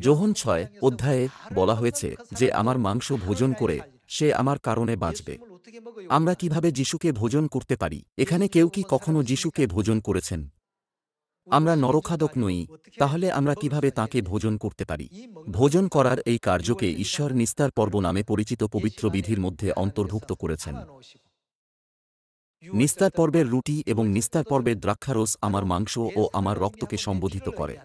যোহন ৬ অধ্যায়ে বলা হয়েছে যে আমার মাংস ভোজন করে সে আমার কারণে বাঁচবে। আমরা কিভাবে যিশুকে ভোজন করতে পারি? এখানে কেউ কি কখনো যিশুকে ভোজন করেছেন? আমরা নরখাদক নই, তাহলে আমরা কিভাবে তাঁকে ভোজন করতে পারি? ভোজন করার এই কার্যকে ঈশ্বর নিস্তার পর্ব নামে পরিচিত পবিত্র বিধির মধ্যে অন্তর্ভুক্ত করেছেন। নিস্তার পর্বের রুটি এবং নিস্তার পর্বের দ্রাক্ষারস আমার মাংস ও আমার রক্তকে সম্বোধিত করে।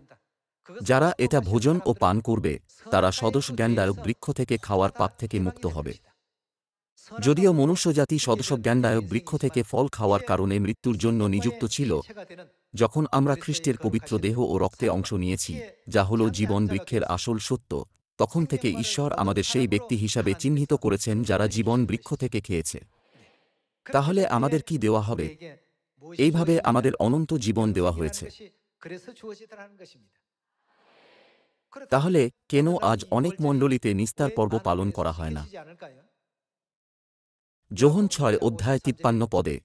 যারা এটা ভোজন ও পান করবে তারা সদোষ জ্ঞানদায়ক বৃক্ষ থেকে খাওয়ার পাপ থেকে মুক্ত হবে। যদিও মনুষ্যজাতি সদোষ জ্ঞানদায়ক বৃক্ষ থেকে ফল খাওয়ার কারণে মৃত্যুর জন্য নিযুক্ত ছিল, যখন আমরা খ্রিস্টের পবিত্র দেহ ও রক্তে অংশ নিয়েছি, যা হল জীবন বৃক্ষের আসল সত্য, তখন থেকে ঈশ্বর আমাদের সেই ব্যক্তি হিসাবে চিহ্নিত করেছেন যারা জীবন বৃক্ষ থেকে খেয়েছে। তাহলে আমাদের কি দেওয়া হবে? এইভাবে আমাদের অনন্ত জীবন দেওয়া হয়েছে। তাহলে কেন আজ অনেক মণ্ডলীতে নিস্তার পর্ব পালন করা হয় না? যোহন ৬ অধ্যায় ৫৩ পদে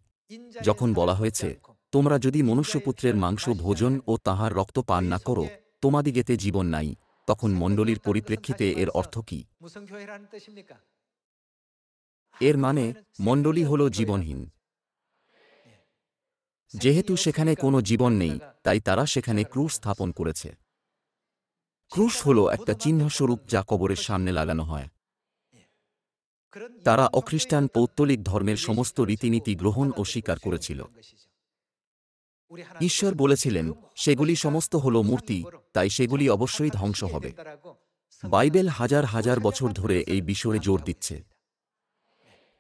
যখন বলা হয়েছে, তোমরা যদি মনুষ্যপুত্রের মাংস ভোজন ও তাঁহার রক্ত পান না করো, তোমাদিগেতে জীবন নাই, তখন মণ্ডলীর পরিপ্রেক্ষিতে এর অর্থ কি? এর মানে মণ্ডলী হল জীবনহীন। যেহেতু সেখানে কোনো জীবন নেই, তাই তারা সেখানে ক্রুশ স্থাপন করেছে। ক্রুশ হল একটা চিহ্নস্বরূপ যা কবরের সামনে লাগানো হয়। তারা অখ্রিস্টান পৌত্তলিক ধর্মের সমস্ত রীতিনীতি গ্রহণ ও স্বীকার করেছিল। ঈশ্বর বলেছিলেন, সেগুলি সমস্ত হল মূর্তি, তাই সেগুলি অবশ্যই ধ্বংস হবে। বাইবেল হাজার হাজার বছর ধরে এই বিষয়ে জোর দিচ্ছে।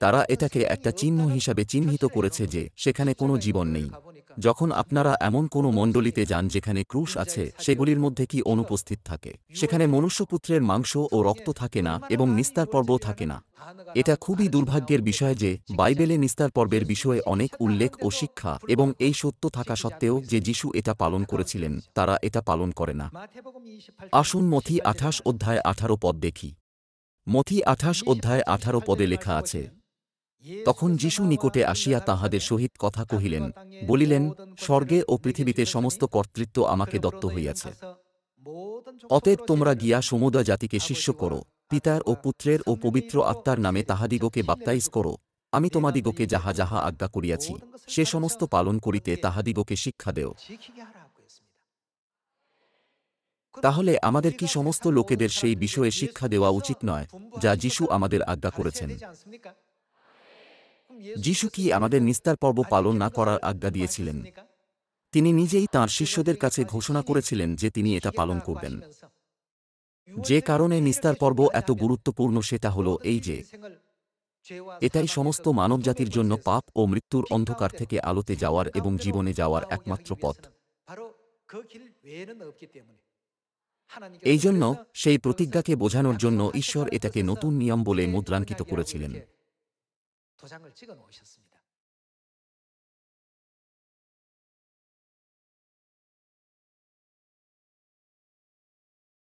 তারা এটাকে একটা চিহ্ন হিসাবে চিহ্নিত করেছে যে সেখানে কোনো জীবন নেই। যখন আপনারা এমন কোনো মণ্ডলীতে যান যেখানে ক্রুশ আছে, সেগুলির মধ্যে কি অনুপস্থিত থাকে? সেখানে মনুষ্যপুত্রের মাংস ও রক্ত থাকে না এবং নিস্তার পর্বও থাকে না। এটা খুবই দুর্ভাগ্যের বিষয় যে বাইবেলে নিস্তার পর্বের বিষয়ে অনেক উল্লেখ ও শিক্ষা এবং এই সত্য থাকা সত্ত্বেও যে যিশু এটা পালন করেছিলেন, তারা এটা পালন করে না। আসুন মথি ২৮ অধ্যায় ১৮ পদ দেখি। মথি ২৮ অধ্যায় ১৮ পদে লেখা আছে, তখন যিশু নিকটে আসিয়া তাহাদের সহিত কথা কহিলেন, বলিলেন, স্বর্গে ও পৃথিবীতে সমস্ত কর্তৃত্ব আমাকে দত্ত হইয়াছে। অতএব তোমরা গিয়া সমুদয় জাতিকে শিষ্য করো, পিতার ও পুত্রের ও পবিত্র আত্মার নামে তাহাদিগকে বাপ্তাইজ করো। আমি তোমাদিগকে যাহা যাহা আজ্ঞা করিয়াছি, সে সমস্ত পালন করিতে তাহাদিগকে শিক্ষা দেও। তাহলে আমাদের কি সমস্ত লোকেদের সেই বিষয়ে শিক্ষা দেওয়া উচিত নয়, যা যিশু আমাদের আজ্ঞা করেছেন? যিশু কি আমাদের নিস্তার পর্ব পালন না করার আজ্ঞা দিয়েছিলেন? তিনি নিজেই তাঁর শিষ্যদের কাছে ঘোষণা করেছিলেন যে তিনি এটা পালন করবেন। যে কারণে নিস্তার পর্ব এত গুরুত্বপূর্ণ সেটা হল এই যে এটাই সমস্ত মানবজাতির জন্য পাপ ও মৃত্যুর অন্ধকার থেকে আলোতে যাওয়ার এবং জীবনে যাওয়ার একমাত্র পথ। এই জন্য সেই প্রতিজ্ঞাকে বোঝানোর জন্য ঈশ্বর এটাকে নতুন নিয়ম বলে মুদ্রাঙ্কিত করেছিলেন।